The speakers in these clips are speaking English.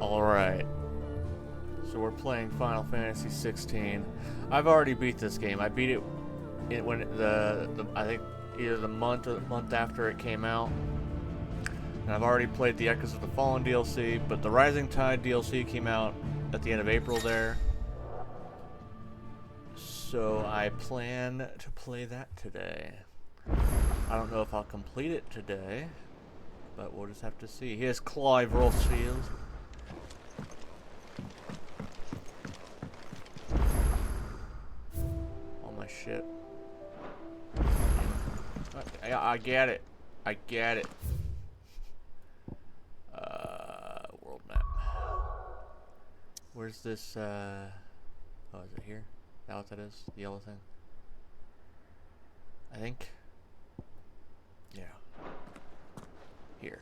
Alright. So we're playing Final Fantasy 16. I've already beat this game. I beat it when I think either the month or the month after it came out. And I've already played the Echoes of the Fallen DLC, but the Rising Tide DLC came out at the end of April there. So I plan to play that today. I don't know if I'll complete it today, but we'll just have to see. Here's Clive Rossfield. All my shit. I get it. I get it. World map. Where's this, oh, is it here? Is that what that is? The yellow thing? I think. Yeah. Here.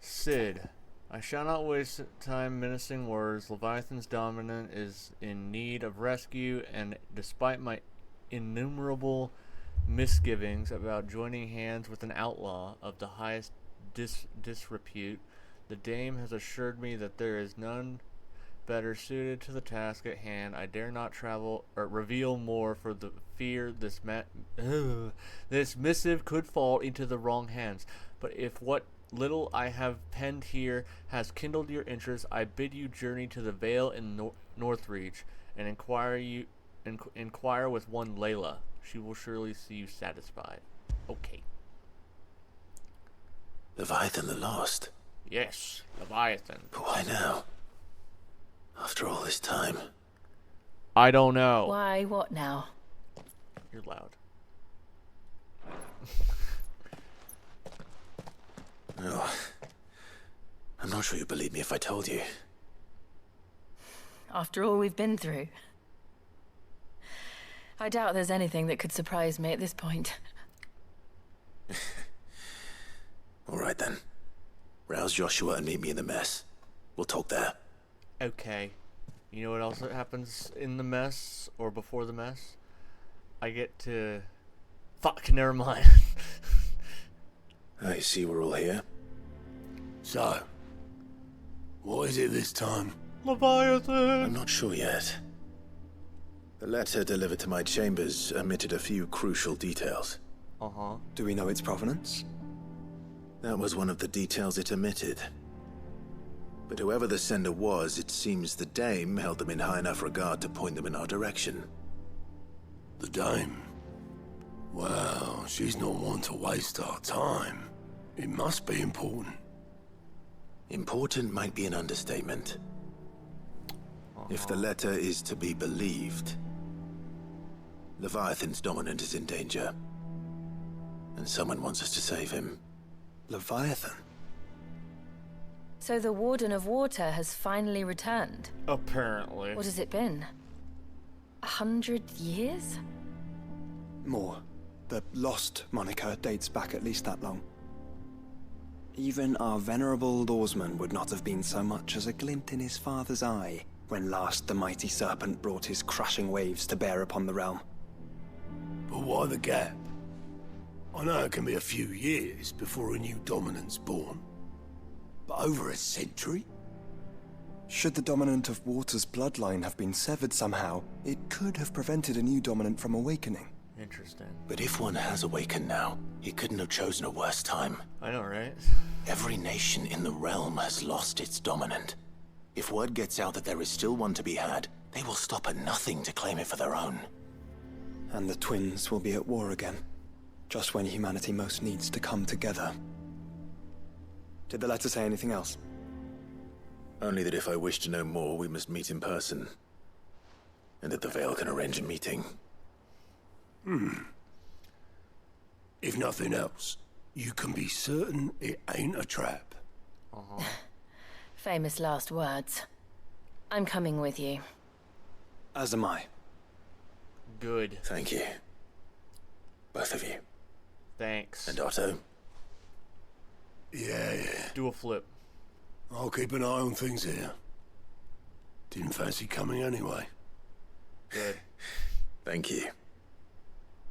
Sid. I shall not waste time menacing words. Leviathan's dominant is in need of rescue, and despite my innumerable misgivings about joining hands with an outlaw of the highest disrepute, the dame has assured me that there is none better suited to the task at hand. I dare not travel or reveal more for the fear this missive could fall into the wrong hands. But if what little I have penned here has kindled your interest, I bid you journey to the Vale in Northreach and inquire with one Layla. She will surely see you satisfied. Okay. Leviathan the Lost? Yes, Leviathan. But why now? After all this time? I don't know. Why, what now? You're loud. No. I'm not sure you believe me if I told you. After all we've been through. I doubt there's anything that could surprise me at this point. All right then. Rouse Joshua and meet me in the mess. We'll talk there. Okay. You know what else happens in the mess or before the mess? I get to... Fuck, never mind. I see we're all here. So, what is it this time? Leviathan! I'm not sure yet. The letter delivered to my chambers omitted a few crucial details. Uh-huh. Do we know its provenance? That was one of the details it omitted. But whoever the sender was, it seems the dame held them in high enough regard to point them in our direction. The dame? Well, she's not one to waste our time. It must be important. Important might be an understatement. If the letter is to be believed, Leviathan's dominant is in danger. And someone wants us to save him. Leviathan? So the Warden of Water has finally returned. Apparently. What has it been? 100 years? More. The Lost moniker dates back at least that long. Even our venerable lawsman would not have been so much as a glint in his father's eye when last the mighty serpent brought his crushing waves to bear upon the realm. But why the gap? I know it can be a few years before a new dominant's born. But over a century? Should the dominant of Water's bloodline have been severed somehow, it could have prevented a new dominant from awakening. Interesting. But if one has awakened now, he couldn't have chosen a worse time. I know, right? Every nation in the realm has lost its dominant. If word gets out that there is still one to be had, they will stop at nothing to claim it for their own. And the twins will be at war again, just when humanity most needs to come together. Did the letter say anything else? Only that if I wish to know more, we must meet in person. And that the Vale can arrange a meeting. If nothing else, you can be certain it ain't a trap. Uh-huh. Famous last words. I'm coming with you. As am I. Good. Thank you. Both of you. Thanks. And Otto. Yeah. Do a flip. I'll keep an eye on things here. Didn't fancy coming anyway. Good. Thank you.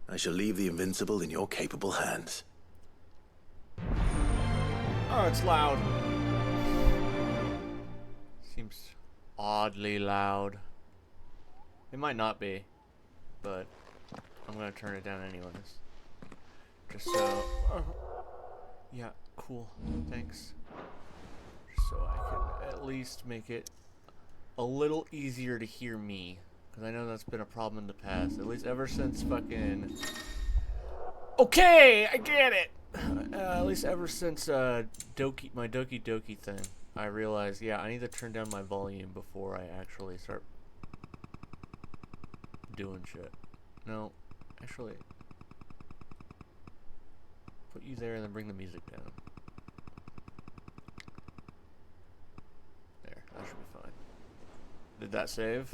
I shall leave the Invincible in your capable hands. Oh, it's loud. Seems oddly loud. It might not be, but I'm gonna turn it down anyways. Just so... yeah, cool. Thanks. Just so I can at least make it a little easier to hear me. Because I know that's been a problem in the past. At least ever since fucking... Okay, I get it! At least ever since my Doki Doki thing, I realized, yeah, I need to turn down my volume before I actually start doing shit. No, actually, put you there and then bring the music down. There, that should be fine. Did that save?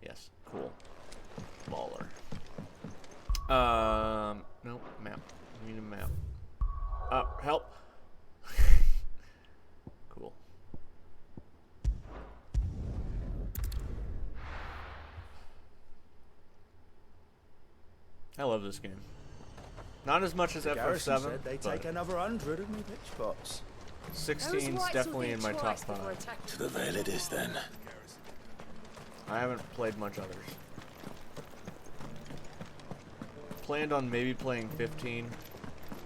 Yes, cool. Baller. Nope, map. We need a map. Help! Cool. I love this game. Not as much as FF7, said they but take another 100 of me pitch pots. 16's definitely in my top 5. To the Vale it is then. I haven't played much others. Planned on maybe playing 15.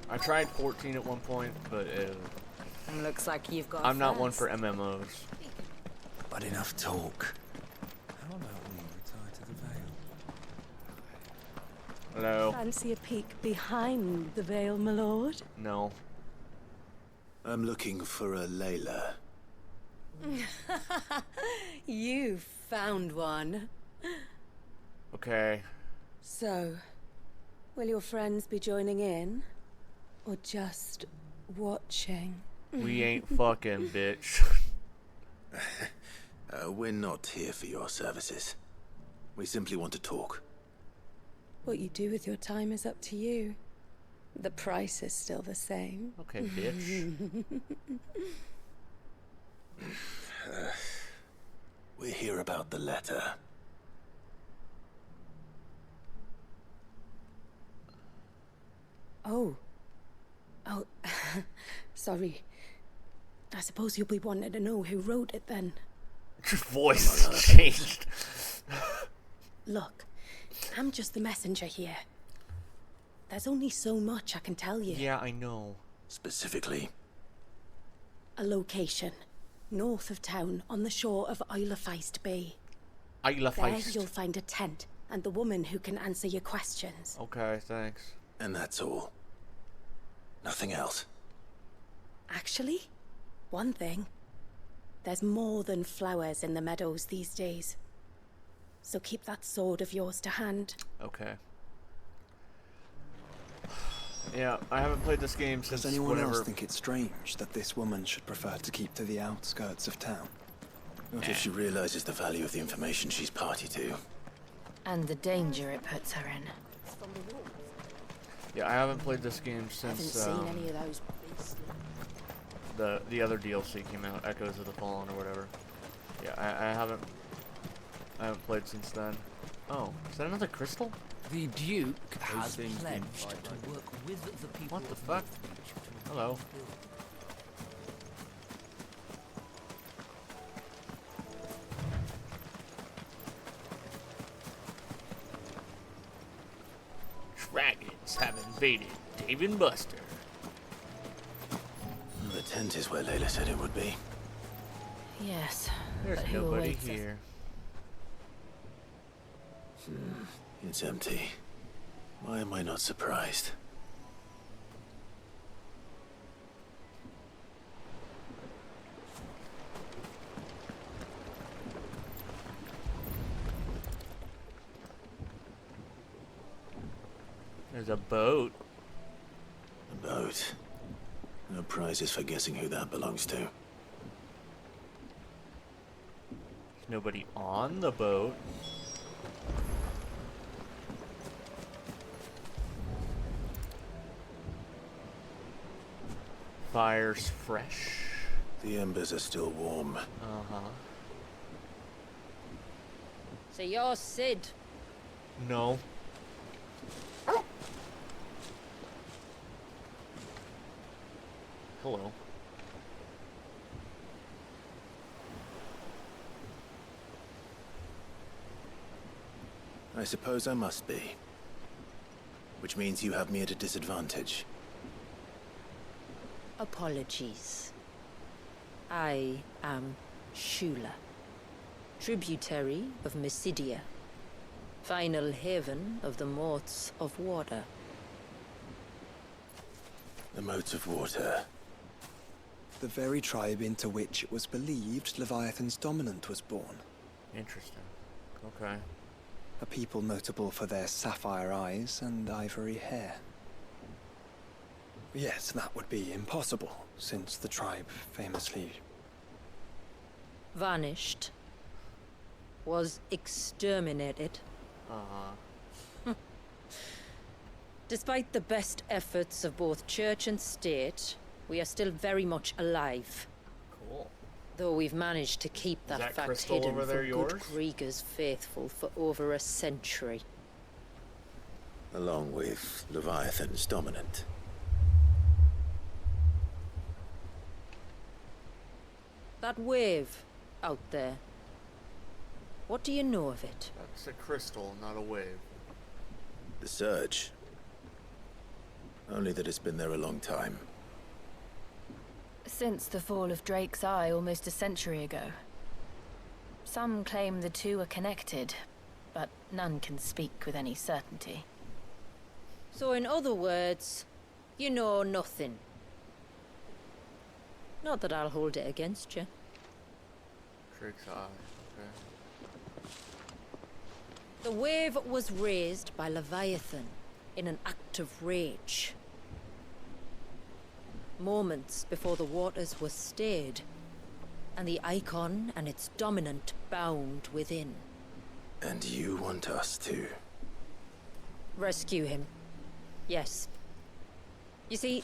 I tried 14 at one point, but Looks like you've got. I'm not one for MMOs. But enough talk. How about we retire to the Vale? Hello. Fancy a peek behind the veil, my lord? No. I'm looking for a Layla. You found one. Okay. So, will your friends be joining in? Or just watching? We ain't fucking, bitch. We're not here for your services. We simply want to talk. What you do with your time is up to you. The price is still the same. Okay, bitch. We're here about the letter. Oh. Oh, sorry. I suppose you'll be wanting to know who wrote it then. Your voice changed. Look, I'm just the messenger here. There's only so much I can tell you. Yeah, I know. Specifically, A location, north of town, on the shore of Isle of Feist Bay. Isla There Feist. you'll find a tent and the woman who can answer your questions. Okay, thanks. and that's all. Nothing else. Actually, one thing. There's more than flowers in the meadows these days. So keep that sword of yours to hand. Okay. Yeah, I haven't played this game since Does anyone whatever. else think it's strange that this woman should prefer to keep to the outskirts of town? Not if she realizes the value of the information she's party to. And the danger it puts her in. Yeah, I haven't played this game Haven't since seen any of those beastly... the other DLC came out, Echoes of the Fallen or whatever. Yeah, I haven't played since then. Oh, is that another crystal? The Duke has things being pledged to work with the people. What the fuck? Hello. Dragons have invaded Dave and Buster. The tent is where Layla said it would be. Yes, There's but who nobody awaits us? here. It's empty. Why am I not surprised? There's a boat. A boat. No prizes for guessing who that belongs to. There's nobody on the boat. Fire's fresh. The embers are still warm. Uh-huh. So you're Sid. No. I suppose I must be. Which means you have me at a disadvantage. Apologies. I am Shula, tributary of Mysidia, final haven of the Moats of Water. The Moats of Water. The very tribe into which it was believed Leviathan's dominant was born. Interesting. Okay. A people notable for their sapphire eyes and ivory hair. Yes, that would be impossible, since the tribe famously... Vanished. Was exterminated. Uh-huh. Despite the best efforts of both church and state, we are still very much alive. Cool. Though we've managed to keep that that fact crystal hidden over there from yours? good Krieger's faithful for over a century. Along with Leviathan's dominant. That wave out there. What do you know of it? That's a crystal, not a wave. The Surge. Only that it's been there a long time. Since the fall of Drake's Eye almost a century ago. Some claim the two are connected, but none can speak with any certainty. So in other words, you know nothing. Not that I'll hold it against you. Drake's Eye. Okay. The wave was raised by Leviathan in an act of rage. Moments before the waters were stayed, and the icon and its dominant bound within. And you want us to... Rescue him. Yes. You see,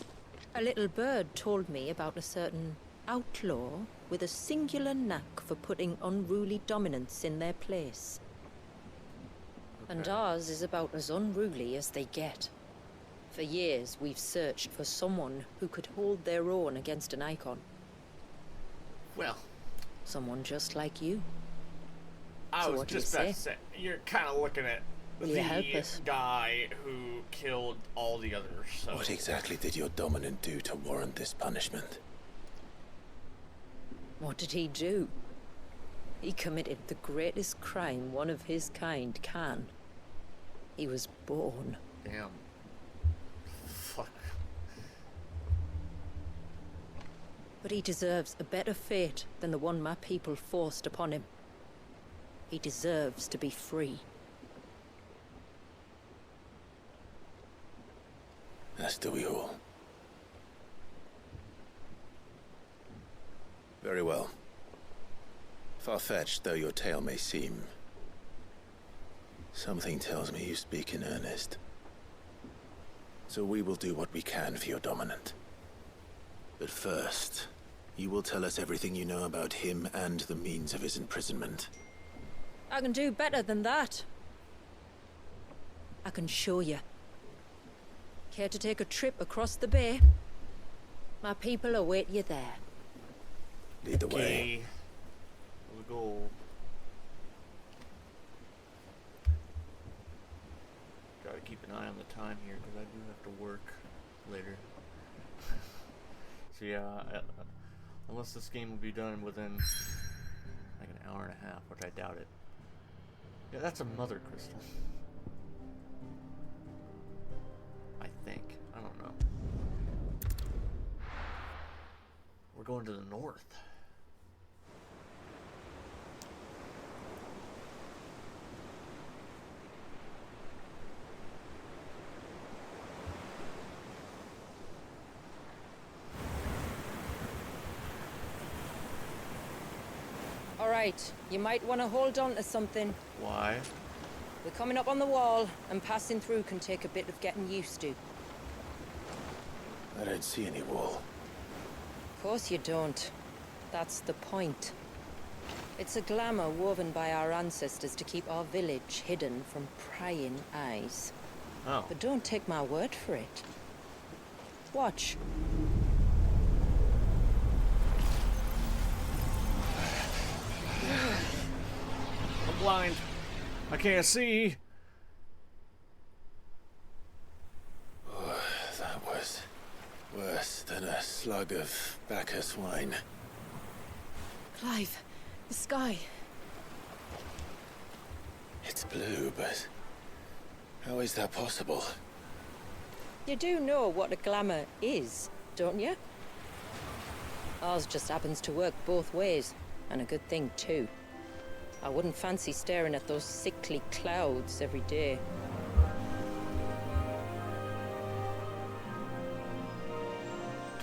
a little bird told me about a certain outlaw with a singular knack for putting unruly dominants in their place. And Okay. ours is about as unruly as they get. For years, we've searched for someone who could hold their own against an icon. Well, Someone just like you. I So was what do you just about to say? say, you're kind of looking at Will you help the us? guy who killed all the others. So. What exactly did your dominant do to warrant this punishment? What did he do? He committed the greatest crime one of his kind can. He was born. Damn. Fuck. But he deserves a better fate than the one my people forced upon him. He deserves to be free. As do we all. Very well. Far-fetched though your tale may seem, something tells me you speak in earnest. So we will do what we can for your dominant. But first, you will tell us everything you know about him and the means of his imprisonment. I can do better than that. I can show you. Care to take a trip across the bay? My people await you there. Lead the way. Okay. We'll go. Gotta keep an eye on the time here because I do have to work later. So yeah, unless this game will be done within like an hour and a half, which I doubt it. Yeah, that's a mother crystal. I think. I don't know. We're going to the north. All right, you might want to hold on to something. Why? We're coming up on the wall, and passing through can take a bit of getting used to. I don't see any wall. Of course you don't. That's the point. It's a glamour woven by our ancestors to keep our village hidden from prying eyes. Oh. But don't take my word for it. Watch. I'm blind. I can't see. slug of Bacchus wine. Clive, the sky. It's blue, but how is that possible? You do know what a glamour is, don't you? Ours just happens to work both ways, and a good thing too. I wouldn't fancy staring at those sickly clouds every day.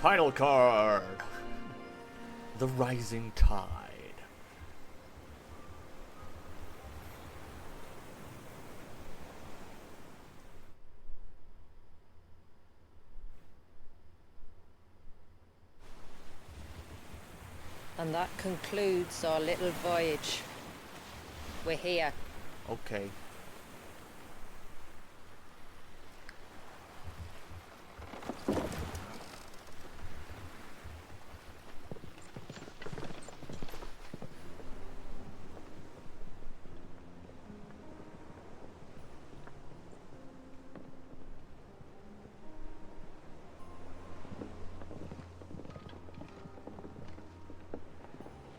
Title card. The Rising Tide. And that concludes our little voyage. We're here. Okay.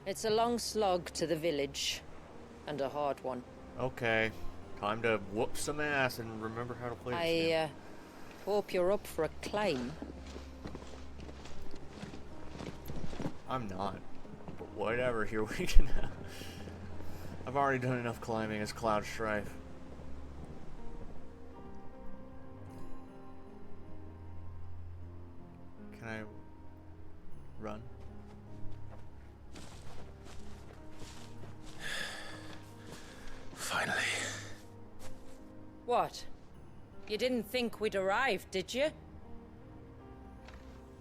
It's a long slog to the village, and a hard one. Okay. Time to whoop some ass and remember how to play this game. I hope you're up for a climb. I'm not. But whatever, here we can have. I've already done enough climbing as Cloud Strife. Can I run? Finally. What? You didn't think we'd arrived, did you?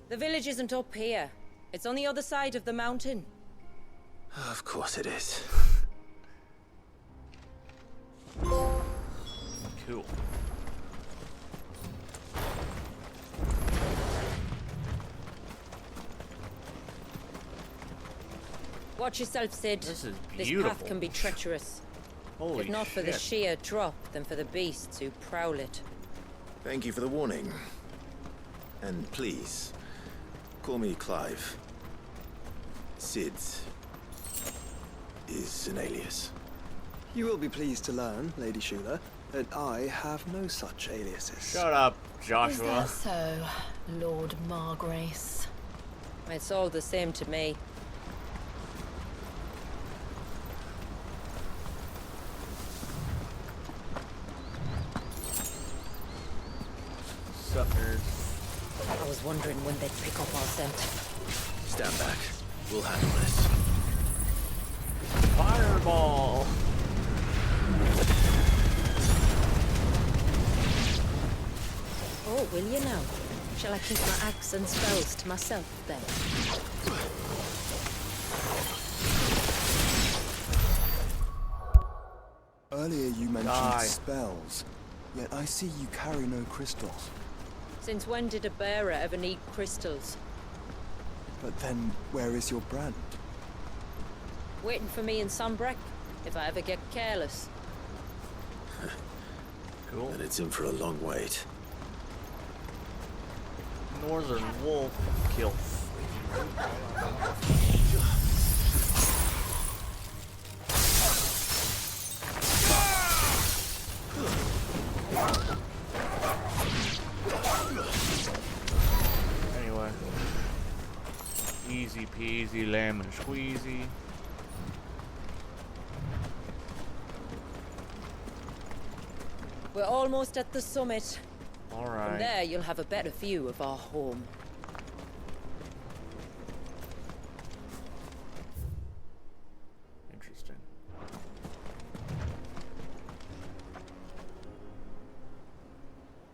The village isn't up here. It's on the other side of the mountain. Of course it is. Cool. Watch yourself, Sid. This is This beautiful. path can be treacherous. Holy If not for the shit. sheer drop, then for the beasts who prowl it. Thank you for the warning. And please, call me Clive. Sid is an alias. You will be pleased to learn, Lady Shula, that I have no such aliases. Shut up, Is Joshua. that so, Lord Margrace? It's all the same to me. Sup, nerds? I was wondering when they'd pick up our scent. Stand back. We'll handle this. Fireball! Oh, will you now? Shall I keep my axe and spells to myself, then? Earlier you mentioned Die. spells, yet I see you carry no crystals. Since when did a bearer ever need crystals? But then, where is your brand? Waiting for me in Sunbreck, if I ever get careless. Cool. And it's in for a long wait. Northern wolf kill. Anyway. Easy peasy lemon squeezy. We're almost at the summit. From Alright. there, you'll have a better view of our home. Interesting.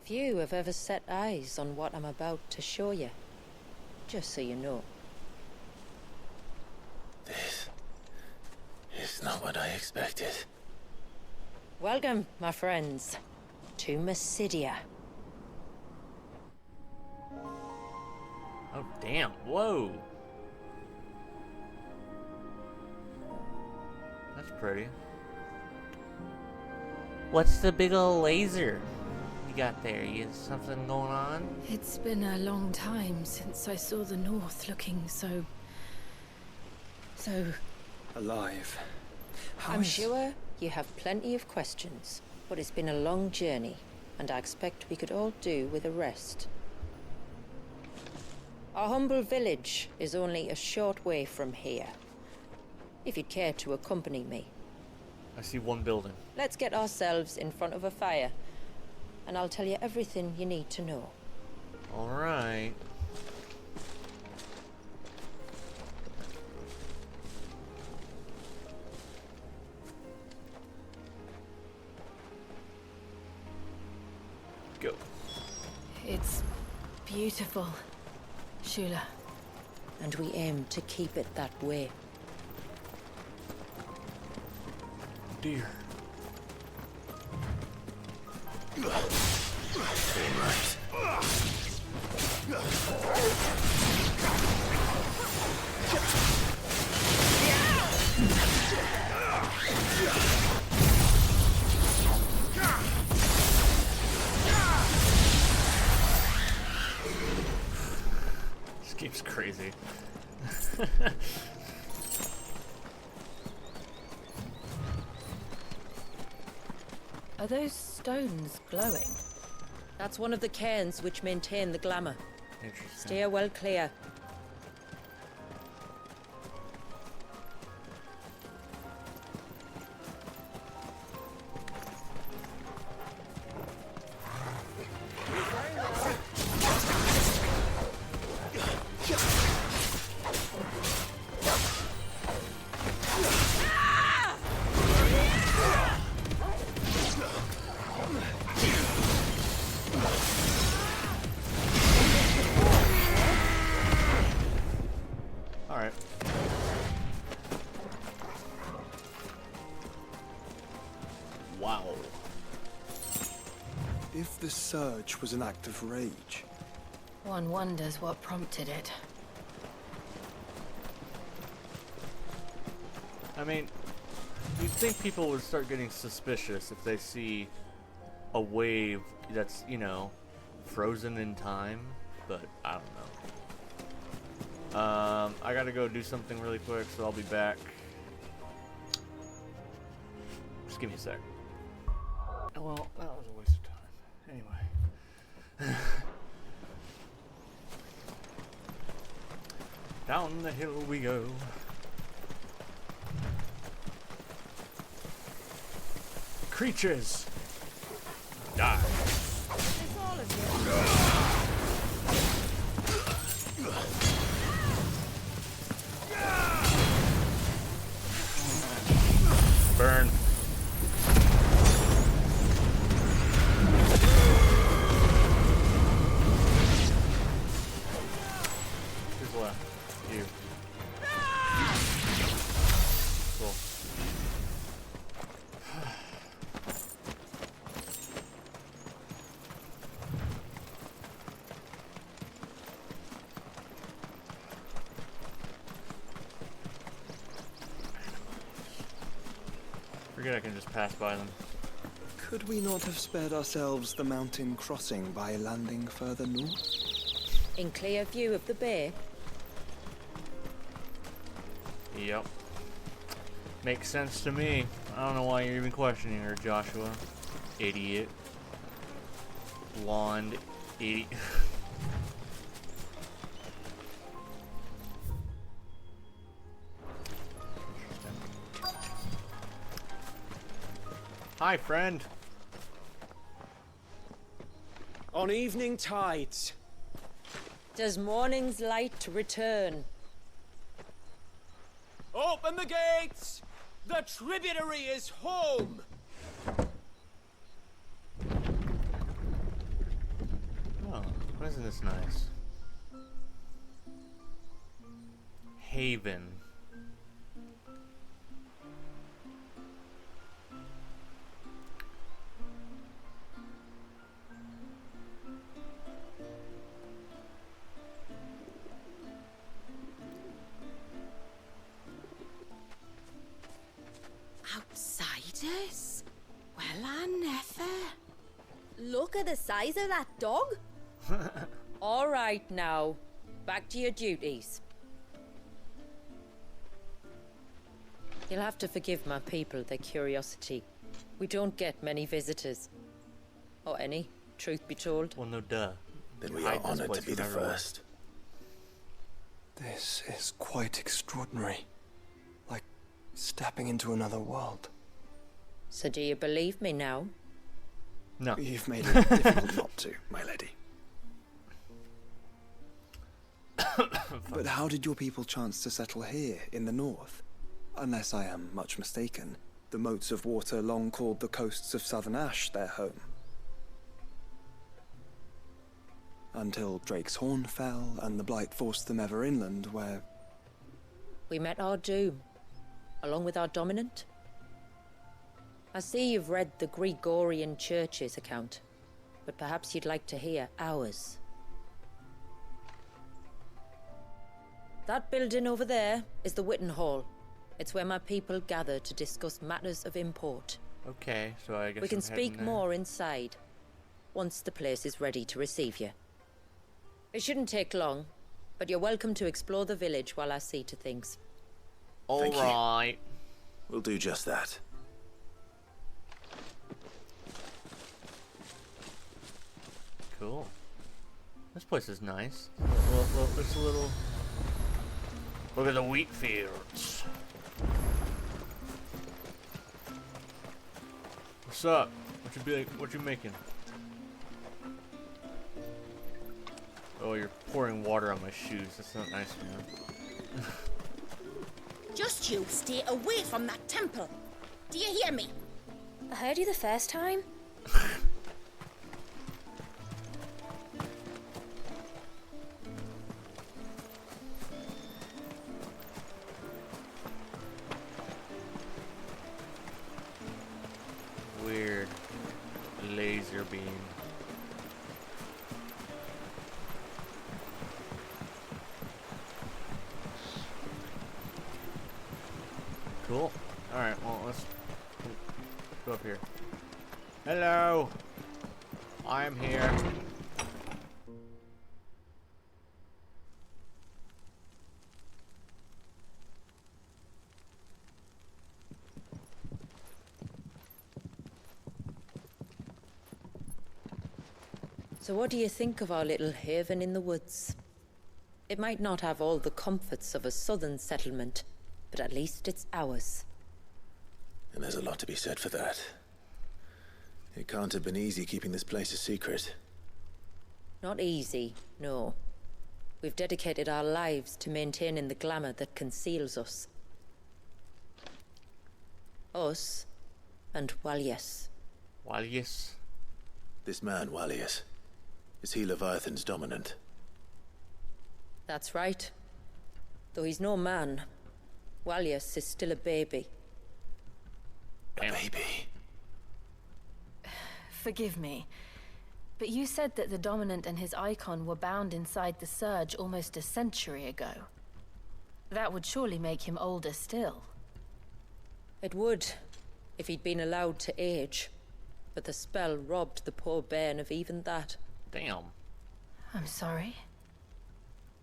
Few have ever set eyes on what I'm about to show you. Just so you know. This is not what I expected. Welcome, my friends, to Mysidia. Oh damn, whoa. That's pretty. What's the big ol' laser? You got there? Is something going on? It's been a long time since I saw the North looking so Alive. I'm sure you have plenty of questions, but it's been a long journey, and I expect we could all do with a rest. Our humble village is only a short way from here. If you'd care to accompany me. I see one building. Let's get ourselves in front of a fire, and I'll tell you everything you need to know. All right. Go. It's beautiful, Shula. And we aim to keep it that way. Dear. This game's crazy. Are those stones glowing? That's one of the cairns which maintain the glamour. Interesting. Steer well clear. Alright. Wow. If the surge was an act of rage, One wonders what prompted it. I mean, you'd think people would start getting suspicious if they see a wave that's, you know, frozen in time, but I don't know. I gotta go do something really quick, so I'll be back. Just give me a sec. Well, that was a waste of time. Anyway. Down the hill we go. Creatures! Die! Burn. Who's left? You. Cool. Forget I can just pass by them. could we not have spared ourselves the mountain crossing by landing further north? In clear view of the bay. Yep. Makes sense to me. I don't know why you're even questioning her, Joshua. Idiot. Blonde. Idiot. Hi, friend. On evening tides. Does morning's light return? Open the gates! The tributary is home! Oh, isn't this nice? Haven. Outsiders? Well, I never. Look at the size of that dog. All right now, back to your duties. You'll have to forgive my people their curiosity. We don't get many visitors. Or any, truth be told. Well, no duh. Then we are honored to be the first. This is quite extraordinary. Like stepping into another world. So do you believe me now? No. You've made it difficult not to, my lady. But how did your people chance to settle here in the north? Unless I am much mistaken, the moats of water long called the coasts of southern Ash their home. Until Drake's Horn fell and the Blight forced them ever inland, where... We met our doom, along with our dominant. I see you've read the Gregorian Church's account, but perhaps you'd like to hear ours. That building over there is the Witten Hall. It's where my people gather to discuss matters of import. Okay, so I guess we can I'm heading speak there. more inside, once the place is ready to receive you. It shouldn't take long, but you're welcome to explore the village while I see to things. Thank you. Alright. We'll do just that. Cool. This place is nice. It's a little... Look at the wheat fields. What's up? What you making? Oh, you're pouring water on my shoes. That's not nice, man. Just you stay away from that temple. Do you hear me? I heard you the first time. Weird laser beam. Cool. Alright, well, let's go up here. Hello! I'm here. So what do you think of our little haven in the woods? It might not have all the comforts of a southern settlement, but at least it's ours. And there's a lot to be said for that. It can't have been easy keeping this place a secret. Not easy, no. We've dedicated our lives to maintaining the glamour that conceals us. Us and Walyas. Walyas? This man, Walyas, is he Leviathan's dominant? That's right. Though he's no man, Walyas is still a baby. A baby? Forgive me, but you said that the Dominant and his icon were bound inside the Surge almost a century ago. That would surely make him older still. It would, if he'd been allowed to age. But the spell robbed the poor bairn of even that. Damn. I'm sorry.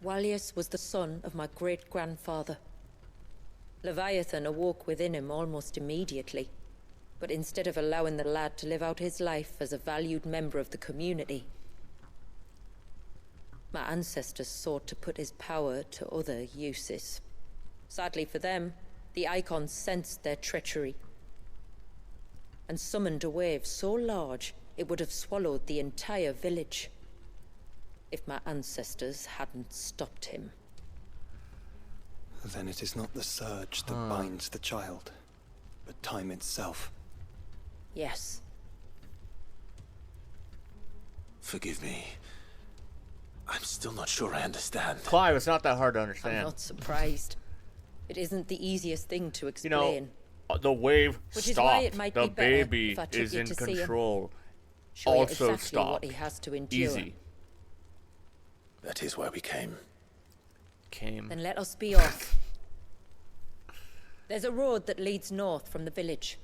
Walyas was the son of my great-grandfather. Leviathan awoke within him almost immediately. But instead of allowing the lad to live out his life as a valued member of the community, my ancestors sought to put his power to other uses. Sadly for them, the icons sensed their treachery and summoned a wave so large it would have swallowed the entire village if my ancestors hadn't stopped him. Then it is not the surge that binds the child, but time itself. Yes. Forgive me. I'm still not sure I understand. Clive, it's not that hard to I'm understand. not surprised. It isn't the easiest thing to You explain. know, the wave Which is why stopped. it might The be better baby if I took is you in to see him. control. Show you Also exactly stopped. what he has to endure. Easy. That is why we came. Then let us be off. There's a road that leads north from the village.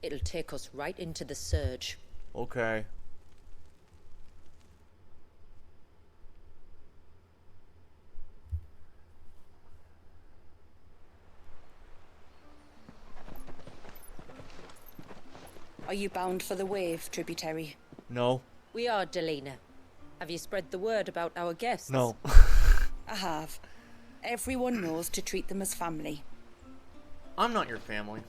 It'll take us right into the surge. Okay. Are you bound for the wave, tributary? No. We are, Delina. Have you spread the word about our guests? No. I have. Everyone knows to treat them as family. I'm not your family.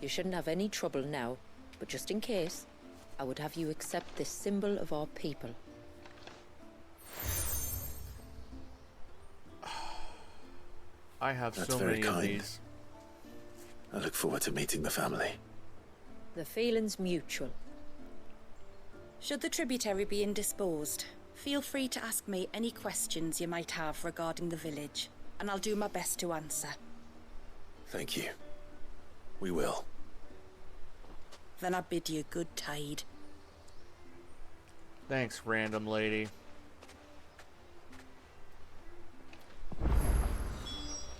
You shouldn't have any trouble now, but just in case, I would have you accept this symbol of our people. I have That's so very many of kind. these. I look forward to meeting the family. The feeling's mutual. Should the tributary be indisposed, feel free to ask me any questions you might have regarding the village, and I'll do my best to answer. Thank you. We will. Then I bid you good tide. Thanks, random lady.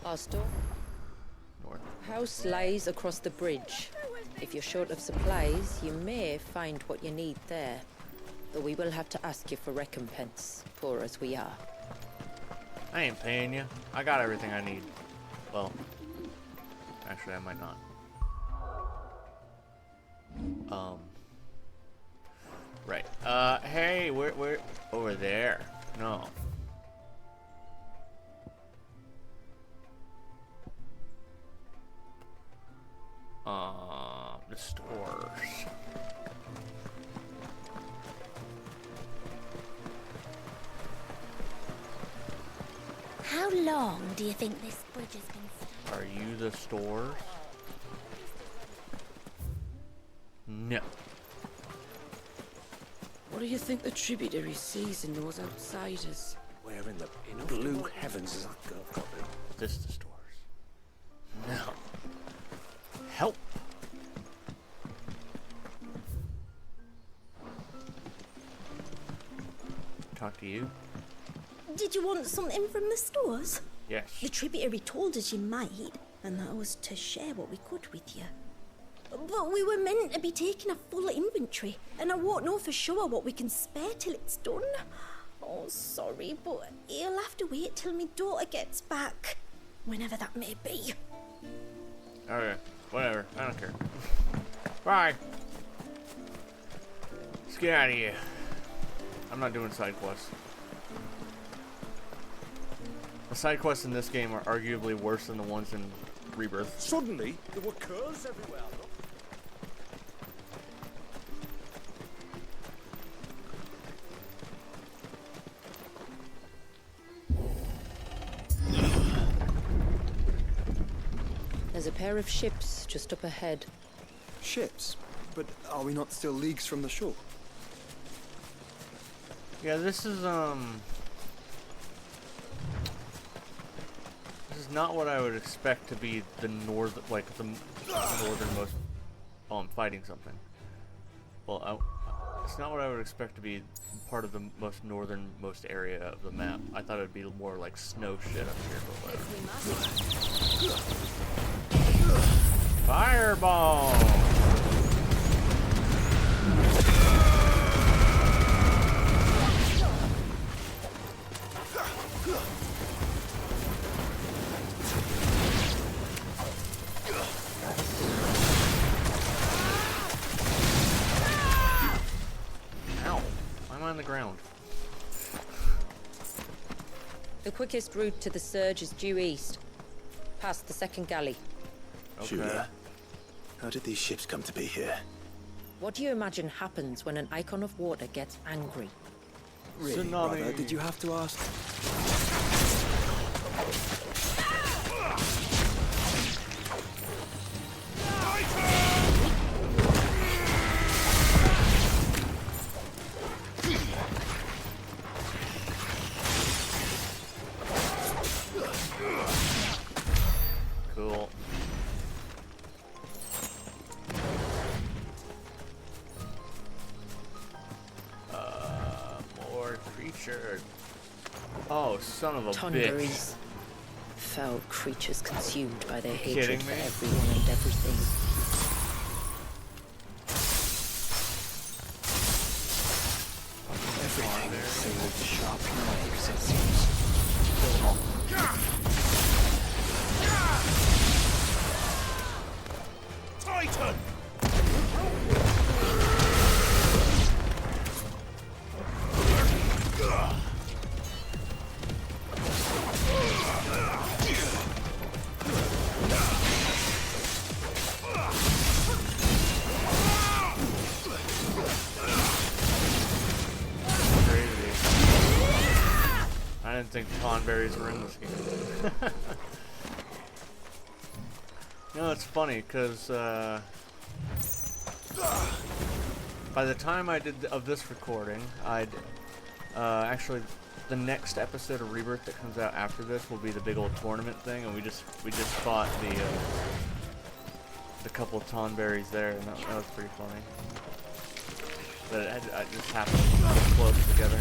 Our store North. house lies across the bridge. If you're short of supplies, you may find what you need there. Though we will have to ask you for recompense, poor as we are. I ain't paying you. I got everything I need. Well, actually, I might not. Right. Hey, we're over there. No. The stores. How long do you think this bridge has been stuck? Are you the stores? No. What do you think the tributary sees in those outsiders? Where in the blue heavens has that girl got to? Is this the stores? No. Help. Talk to you? Did you want something from the stores? Yes. The tributary told us you might, and that was to share what we could with you. But we were meant to be taking a full inventory, and I won't know for sure what we can spare till it's done. Oh, sorry, but you'll have to wait till my daughter gets back, whenever that may be. Okay, whatever. I don't care. Bye. Let's get out of here. I'm not doing side quests. The side quests in this game are arguably worse than the ones in Rebirth. Suddenly, there were curls everywhere. There's a pair of ships just up ahead. Ships? But are we not still leagues from the shore? Yeah, this is not what I would expect to be the northernmost. Oh, I'm fighting something. Well, it's not what I would expect to be part of the most northernmost area of the map. I thought it'd be more like snow shit up here, but whatever. Fireball! Ow! I'm on the ground. The quickest route to the surge is due east, past the second galley. Okay. Julia, how did these ships come to be here? What do you imagine happens when an icon of water gets angry? Really, Tsunami. brother, did you have to ask? Cool. More creatures. Oh, son of a bitch. Thunderies. Foul creatures consumed by their hatred Kidding for me? everyone and everything. Everything filled with sharp knives, it seems. Titan! I didn't think Tonberries were in this game. You know, it's funny, because, by the time I did of this recording, I'd, actually, the next episode of Rebirth that comes out after this will be the big old tournament thing, and we just fought the couple of Tonberries there, and that was pretty funny. But it just happened close together.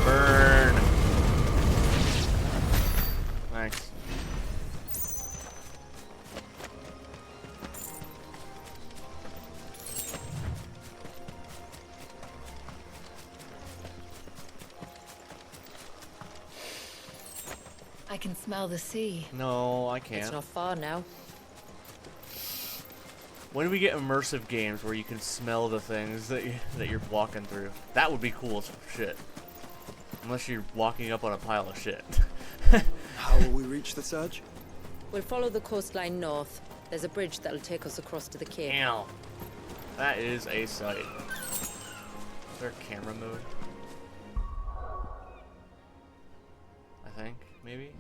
Burn! Nice. I can smell the sea. No, I can't. It's not far now. When do we get immersive games where you can smell the things that you're walking through? That would be cool as shit. Unless you're walking up on a pile of shit. How will we reach the surge? We'll follow the coastline north. There's a bridge that'll take us across to the cave. Ow. That is a sight. Is there camera mode? I think, maybe?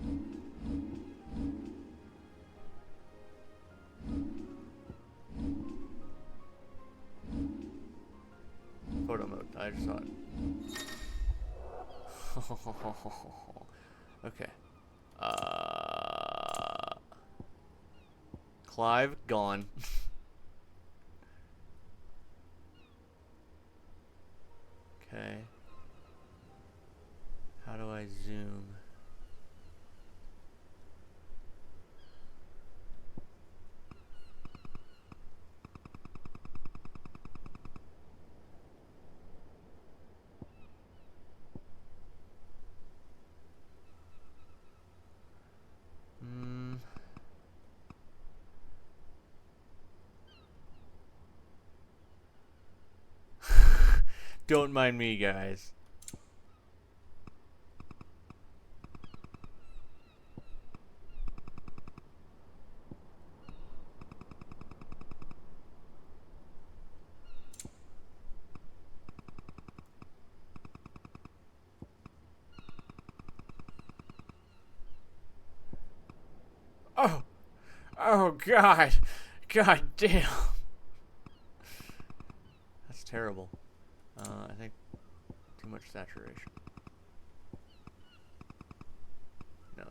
Photo mode, I just saw it. Okay. Clive, gone. Okay. How do I zoom? Don't mind me, guys. Oh God. God damn. That's terrible. I think too much saturation. No.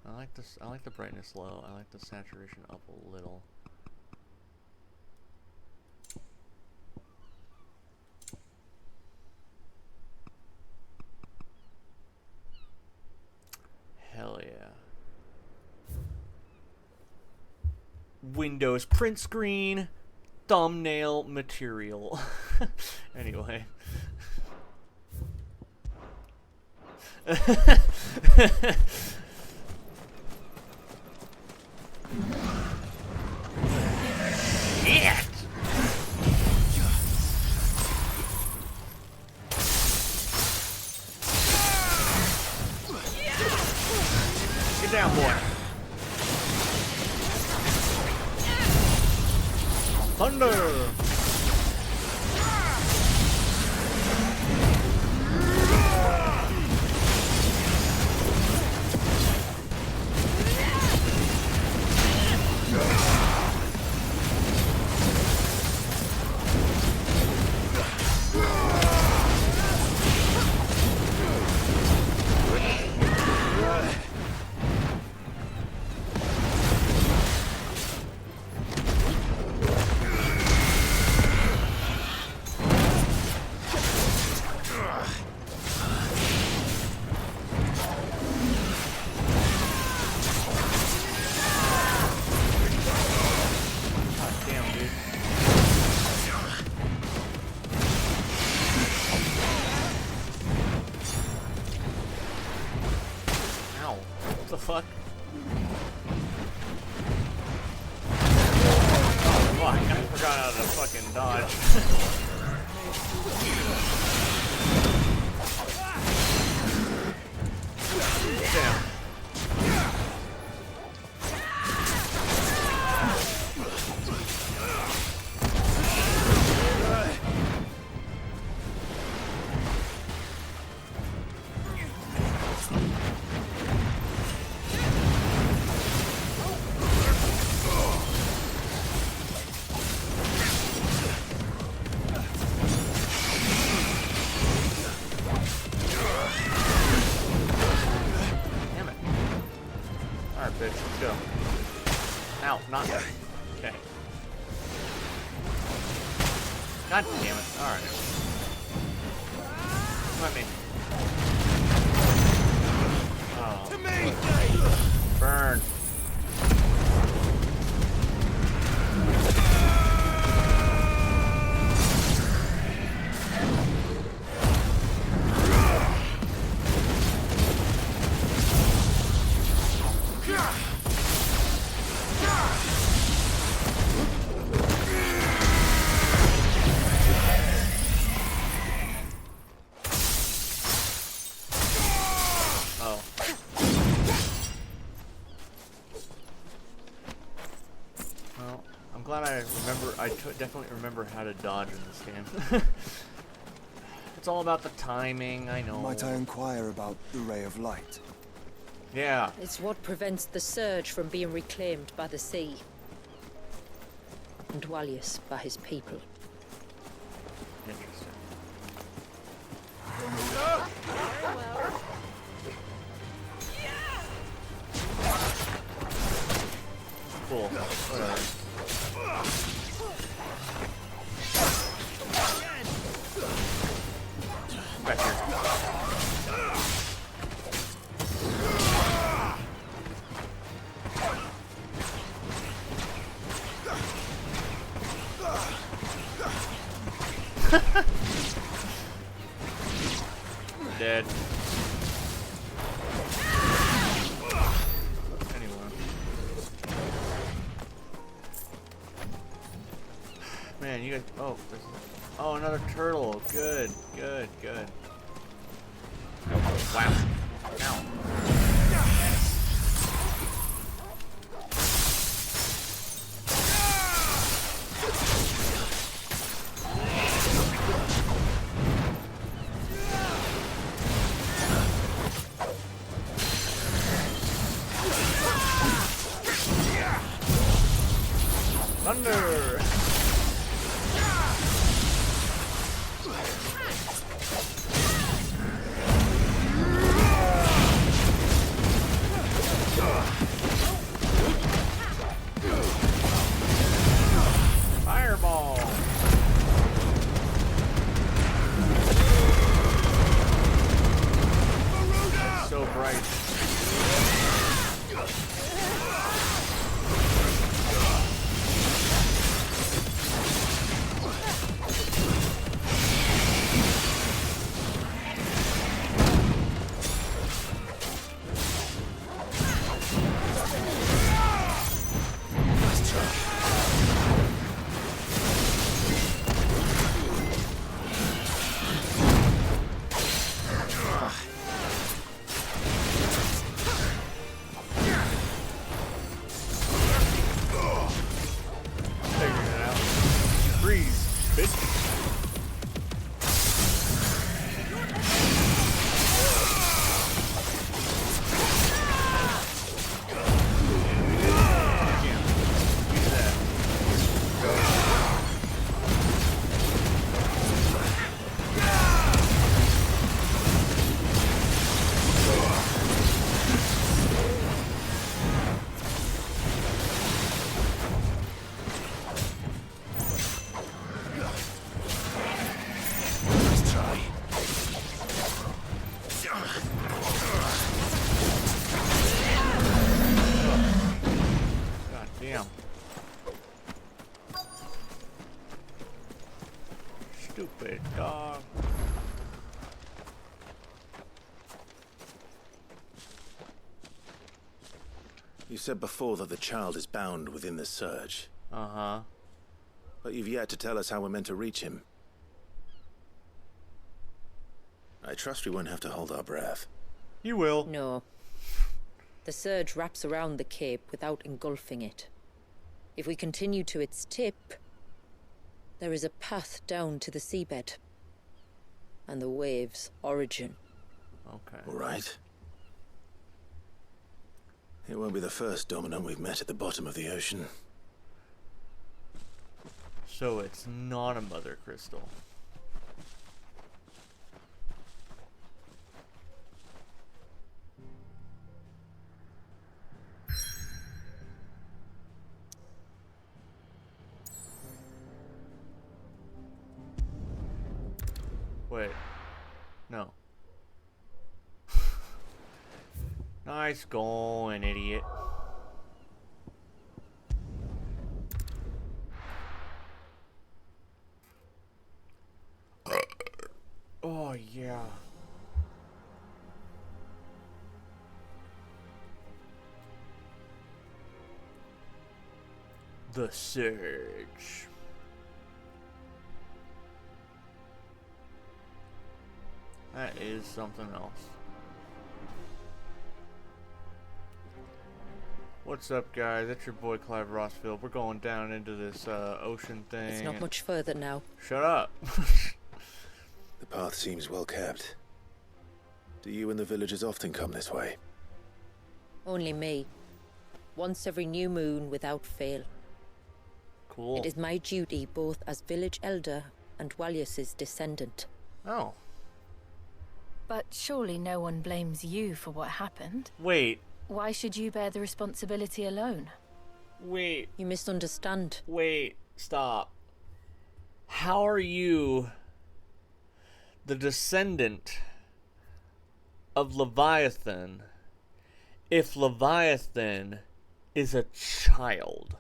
I like this. I like the brightness low. I like the saturation up a little. Hell yeah. Windows print screen, thumbnail material. Anyway. Shit! Get down, boy. Thunder! The fuck? Oh fuck, I forgot how to fucking dodge. Damn. bitch. Let's go. Ow, not. Okay. God damn it. Alright. Come at me. Oh. To me! Burn. Definitely remember how to dodge in this game. It's all about the timing, I know. Might I inquire about the ray of light? Yeah. It's what prevents the surge from being reclaimed by the sea. And Dwalius by his people. Interesting. Cool. Whatever. Back here. Dead. Anyway. Man, you guys. Oh, oh, another turtle. Good, good, good. Wow. Ow. Thunder! Fireball! It's so bright. Stupid dog. You said before that the child is bound within the surge. Uh-huh. But you've yet to tell us how we're meant to reach him. I trust we won't have to hold our breath. You will. No. The surge wraps around the cape without engulfing it. If we continue to its tip, there is a path down to the seabed. And the wave's origin. Okay. All right. It won't be the first dominant we've met at the bottom of the ocean. So it's not a mother crystal. Wait. No. Nice going, idiot. Oh, yeah. The Surge. That is something else. What's up, guys? It's your boy Clive Rossfield. We're going down into this ocean thing. It's not much further now. Shut up. The path seems well kept. Do you and the villagers often come this way? Only me. Once every new moon without fail. Cool. It is my duty both as village elder and Walyus's descendant. Oh. But surely no one blames you for what happened. Wait. Why should you bear the responsibility alone? Wait. You misunderstand. Wait. Stop. How are you the descendant of Leviathan if Leviathan is a child?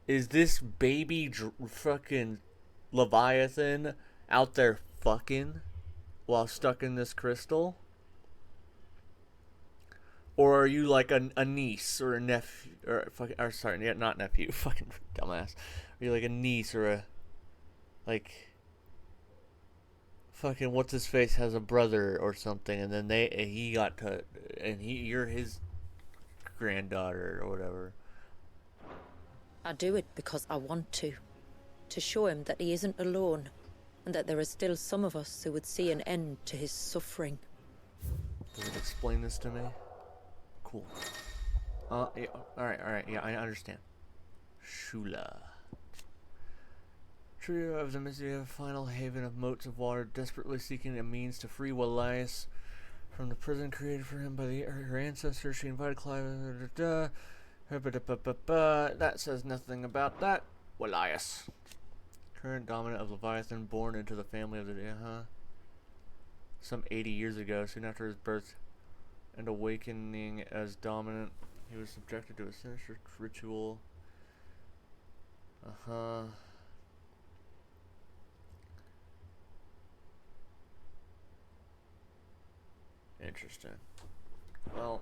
Is this baby fucking Leviathan out there fucking while stuck in this crystal? Or are you like a niece or a nephew, or sorry, yeah, not nephew, fucking dumbass. Are you like a niece or a, like, fucking what's his face has a brother or something, and then he got to, and you're his granddaughter or whatever. I do it because I want to show him that he isn't alone, and that there are still some of us who would see an end to his suffering. Does it explain this to me? Cool. Yeah, alright, yeah, I understand. Shula. Trio of the Mystery, a final haven of moats of water, desperately seeking a means to free Wallace from the prison created for him by her ancestors. She invited Clive. That says nothing about that. Wallace. Current dominant of Leviathan, born into the family of the some 80 years ago, soon after his birth and awakening as dominant, he was subjected to a sinister ritual. Interesting. Well,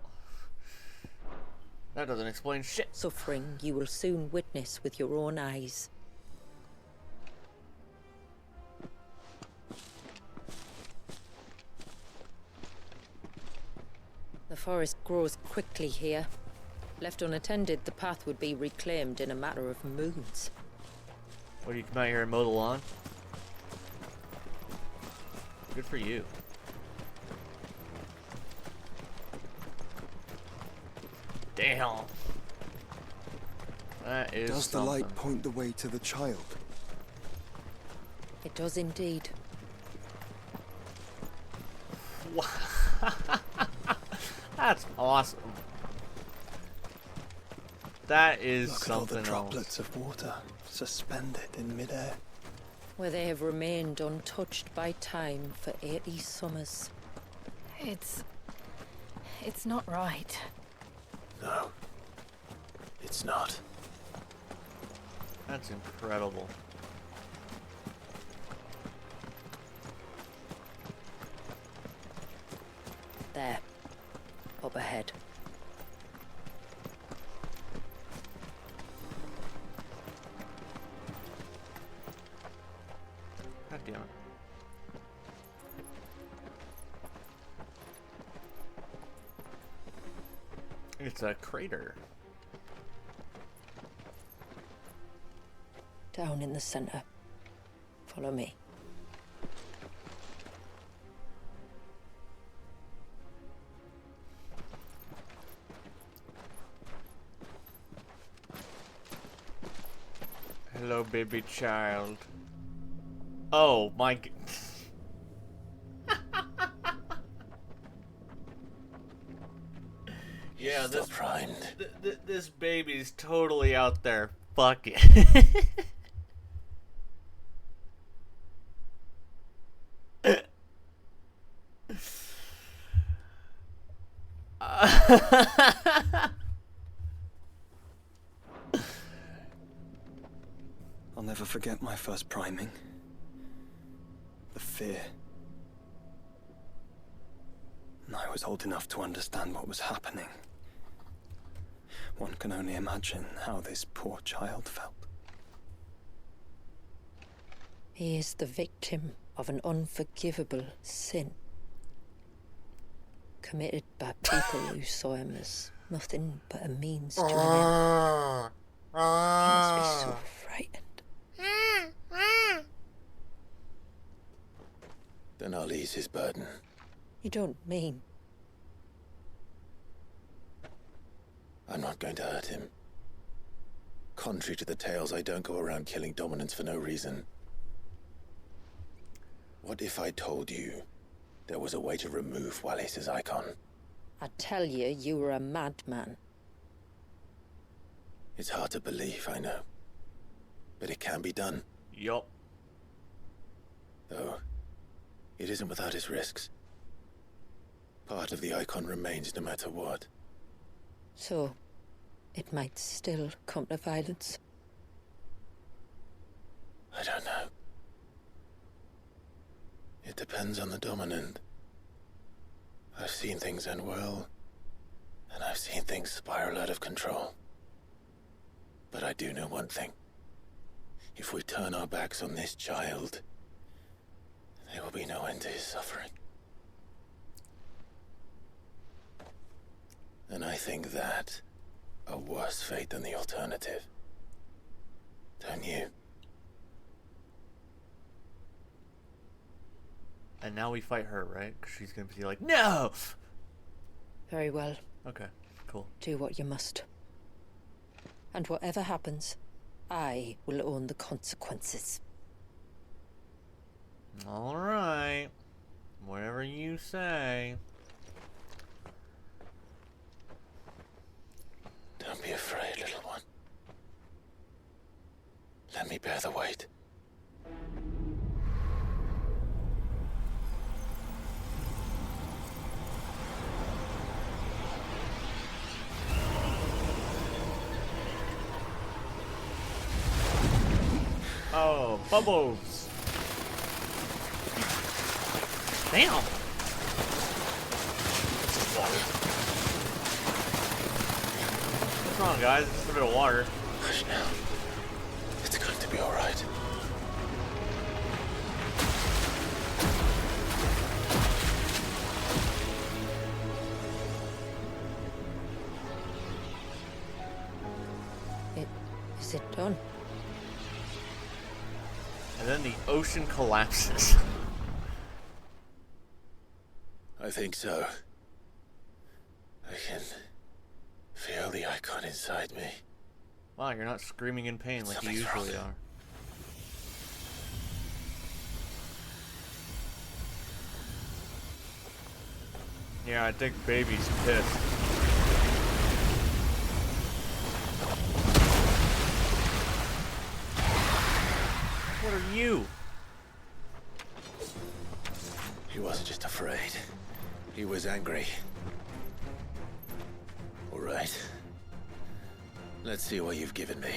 that doesn't explain shit. Suffering you will soon witness with your own eyes. The forest grows quickly here. Left unattended, the path would be reclaimed in a matter of moons. What, do you come out here and mow the lawn? Good for you. Damn. That is Does the something. light point the way to the child? It does indeed. That's awesome. That is Look at all something the droplets else. of water suspended in midair. Where they have remained untouched by time for 80 summers. It's not right. No. It's not. That's incredible. There. Up ahead. God damn it. It's a crater. Down in the center. Follow me. Hello, baby child. Oh my g- Yeah, Stop trying. This baby's totally out there fucking. I'll never forget my first priming. The fear. And I was old enough to understand what was happening. One can only imagine how this poor child felt. He is the victim of an unforgivable sin. Committed by people who saw him as nothing but a means to an end. He must be so frightened. Then I'll ease his burden. You don't mean... I'm not going to hurt him. Contrary to the tales, I don't go around killing dominants for no reason. What if I told you there was a way to remove Wallis's icon? I tell you, you were a madman. It's hard to believe, I know. But it can be done. Yup. Though, it isn't without its risks. Part of the icon remains no matter what. So, it might still come to violence. I don't know. It depends on the dominant. I've seen things end well, and I've seen things spiral out of control. But I do know one thing. If we turn our backs on this child, there will be no end to his suffering. And I think that a worse fate than the alternative. Don't you? And now we fight her, right? 'Cause she's gonna be like, no! Very well. Okay, cool. Do what you must. And whatever happens, I will own the consequences. Alright. Whatever you say. Don't be afraid, little one. Let me bear the weight. Oh, bubbles. Damn. What's wrong, guys? Just a bit of water. Hush now. It's going to be all right. Is it done? And then the ocean collapses. I think so. I can feel the icon inside me. Wow, you're not screaming in pain like you usually are. Yeah, I think baby's pissed. What are you? He wasn't just afraid. He was angry. All right. Let's see what you've given me.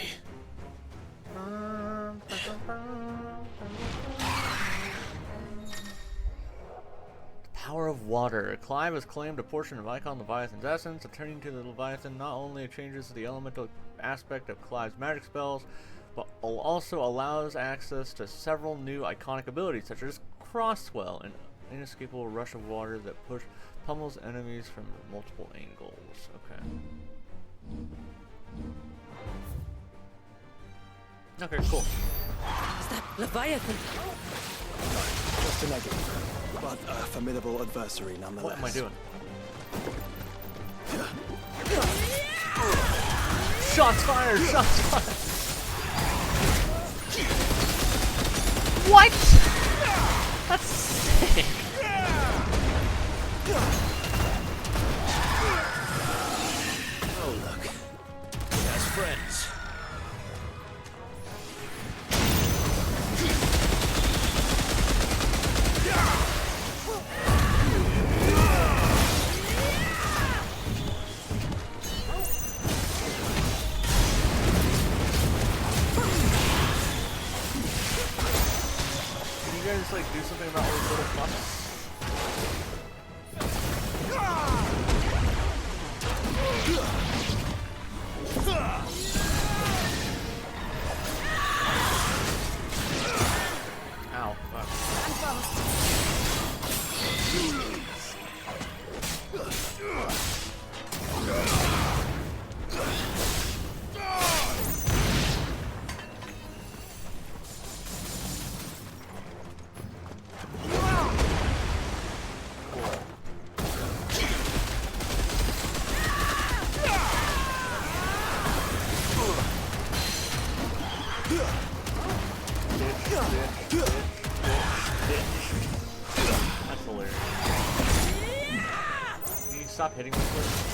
Power of water. Clive has claimed a portion of Icon Leviathan's essence. Turning to the Leviathan not only changes the elemental aspect of Clive's magic spells, but also allows access to several new iconic abilities, such as Crosswell, an inescapable rush of water that pummels enemies from multiple angles. Okay. Okay, cool. Is that Leviathan? Just a negative, but a formidable adversary nonetheless. What am I doing? Shots fired! Shots fired! What? That's sick. Oh, look. As friends. like do something about those little fucks? Ow, fuck. That's hilarious. Can you stop hitting me, please?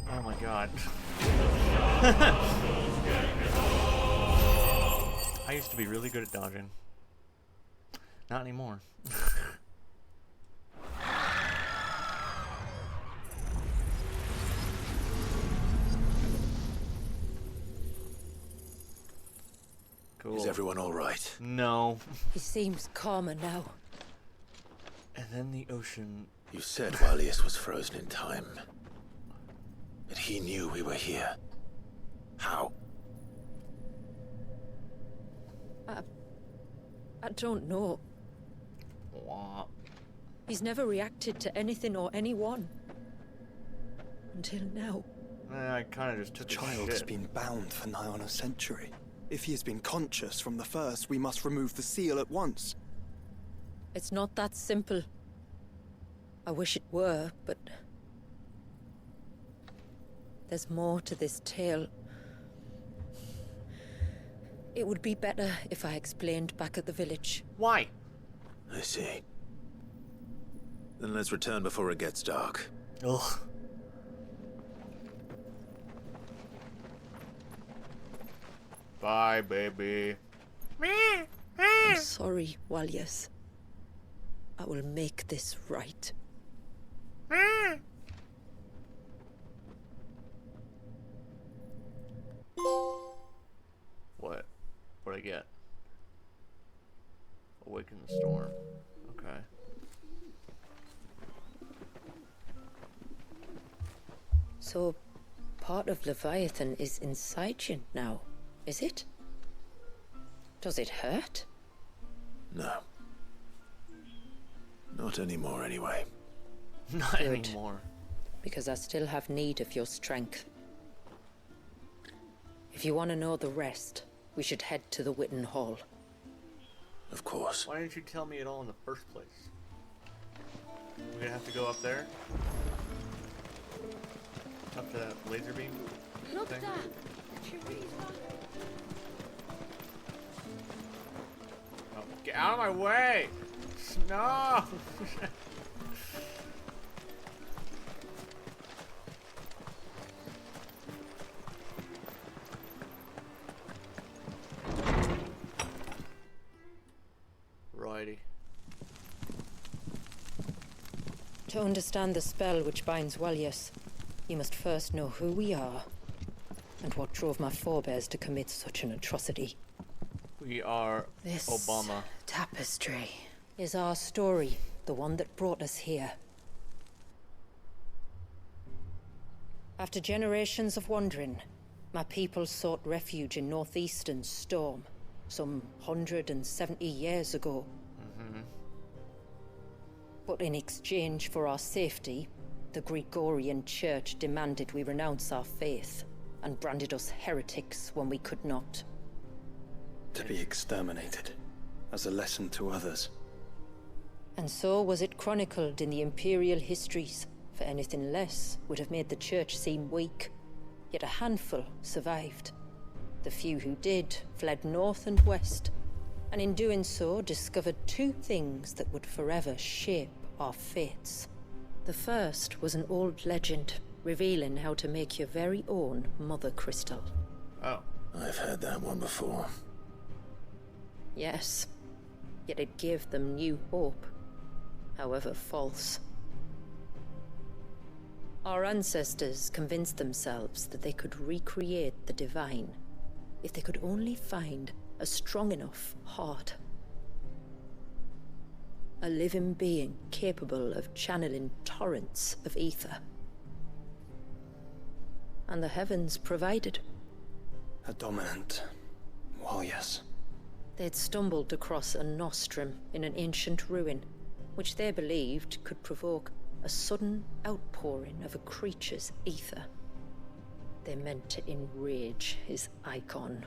Oh my god. I used to be really good at dodging. Not anymore. Cool. Is everyone all right? No. He seems calmer now. And then the ocean... You said Walius was frozen in time. But he knew we were here. How? I don't know. What? He's never reacted to anything or anyone. Until now. I kind of just took The child has been bound for nigh on a century. If he has been conscious from the first, we must remove the seal at once. It's not that simple. I wish it were, but... there's more to this tale. It would be better if I explained back at the village. Why? I see. Then let's return before it gets dark. Ugh. Bye, baby. I'm sorry, Walius. I will make this right. What? What'd I get? Awaken the storm. Okay. So, part of Leviathan is inside you now, is it? Does it hurt? No. Not anymore, anyway. Not Good. anymore. Because I still have need of your strength. If you want to know the rest, we should head to the Witten Hall. Of course. Why didn't you tell me at all in the first place? We're gonna have to go up there? Up to that laser beam Look, thing? Dad. The tree's back. Oh, get out of my way! No! Righty. To understand the spell which binds Walyas, you must first know who we are, and what drove my forebears to commit such an atrocity. We are This Obama. tapestry is our story, the one that brought us here. After generations of wandering, my people sought refuge in northeastern Storm, some 170 years ago. But in exchange for our safety, the Gregorian Church demanded we renounce our faith, and branded us heretics when we could not. To be exterminated, as a lesson to others. And so was it chronicled in the imperial histories, for anything less would have made the Church seem weak. Yet a handful survived. The few who did fled north and west, and in doing so discovered two things that would forever shape our fates. The first was an old legend, revealing how to make your very own Mother Crystal. Oh. I've heard that one before. Yes, yet it gave them new hope, however false. Our ancestors convinced themselves that they could recreate the divine if they could only find a strong enough heart. A living being capable of channeling torrents of ether. And the heavens provided. A dominant. Well, yes. They'd stumbled across a nostrum in an ancient ruin, which they believed could provoke a sudden outpouring of a creature's ether. They meant to enrage his icon.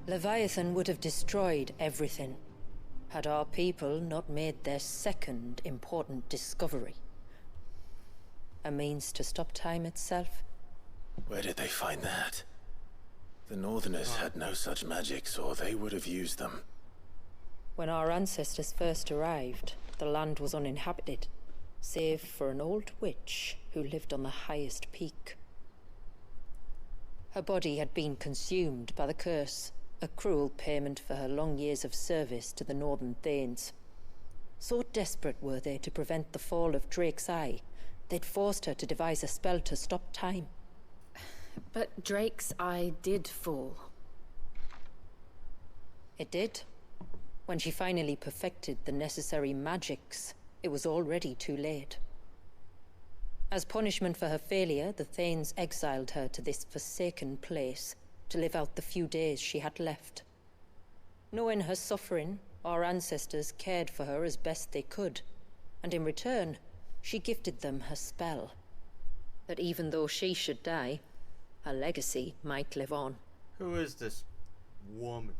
Leviathan would have destroyed everything, had our people not made their second important discovery. A means to stop time itself. Where did they find that? The Northerners had no such magics, or they would have used them. When our ancestors first arrived, the land was uninhabited, save for an old witch who lived on the highest peak. Her body had been consumed by the curse, a cruel payment for her long years of service to the Northern Thanes. So desperate were they to prevent the fall of Drake's Eye, they'd forced her to devise a spell to stop time. But Drake's Eye did fall. It did. When she finally perfected the necessary magics, it was already too late. As punishment for her failure, the Thanes exiled her to this forsaken place to live out the few days she had left. Knowing her suffering, our ancestors cared for her as best they could, and in return, she gifted them her spell. That even though she should die, her legacy might live on. Who is this woman?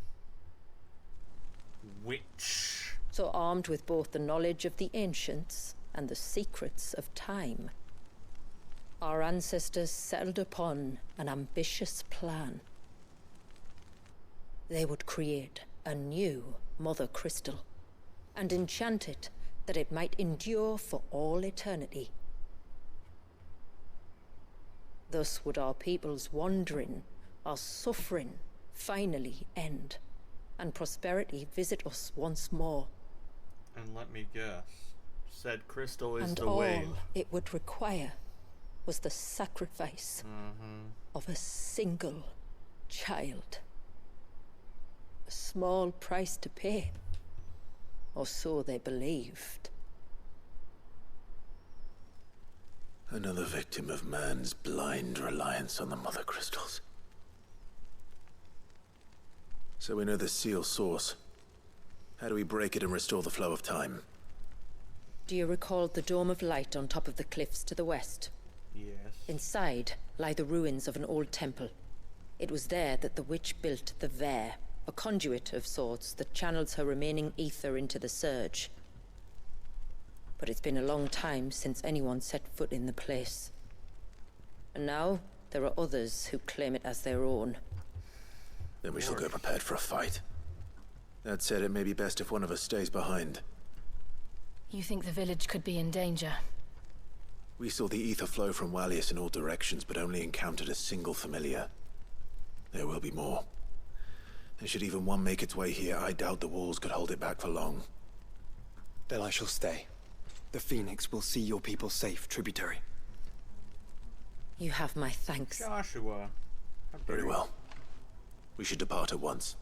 Witch. So armed with both the knowledge of the ancients and the secrets of time, our ancestors settled upon an ambitious plan. They would create a new Mother Crystal, and enchant it that it might endure for all eternity. Thus would our people's wandering, our suffering, finally end, and prosperity visit us once more. And let me guess, said crystal is And the all way. it would require was the sacrifice of a single child. A small price to pay, or so they believed. Another victim of man's blind reliance on the Mother Crystals. So we know the seal source. How do we break it and restore the flow of time? Do you recall the dome of light on top of the cliffs to the west? Yes. Inside lie the ruins of an old temple, It was there that the witch built the Vare, a conduit of sorts that channels her remaining ether into the Surge. But it's been a long time since anyone set foot in the place. And now, there are others who claim it as their own. Then we shall go prepared for a fight. That said, it may be best if one of us stays behind. You think the village could be in danger? We saw the ether flow from Wallius in all directions, but only encountered a single familiar. There will be more. And should even one make its way here, I doubt the walls could hold it back for long. Then I shall stay. The Phoenix will see your people safe, tributary. You have my thanks. Joshua. Very well. We should depart at once.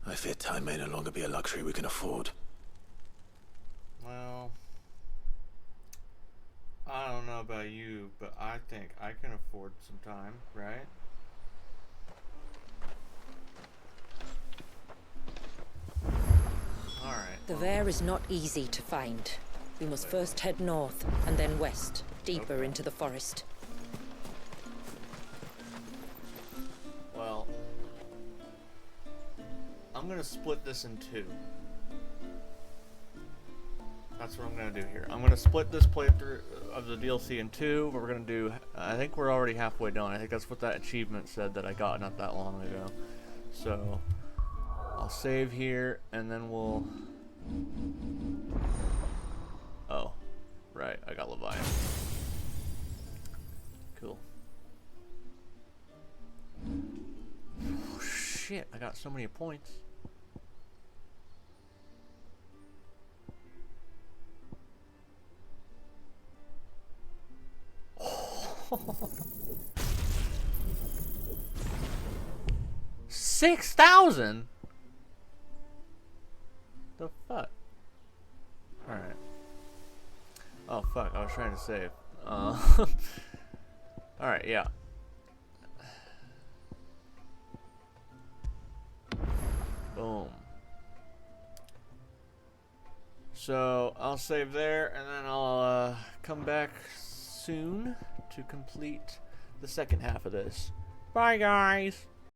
I fear time may no longer be a luxury we can afford. Well, I don't know about you, but I think I can afford some time, right? Alright. The Vare is not easy to find. We must first head north, and then west, deeper into the forest. Well, I'm gonna split this in two. That's what I'm gonna do here. I'm gonna split this playthrough of the DLC in two. We're gonna do, I think we're already halfway done. I think that's what that achievement said that I got not that long ago. So, I'll save here, and then we'll... Oh, right, I got Leviathan. Cool. Oh, shit, I got so many points. Oh. 6,000? The fuck? Alright. Oh fuck, I was trying to save. Alright, yeah. Boom. So, I'll save there, and then I'll come back soon to complete the second half of this. Bye, guys!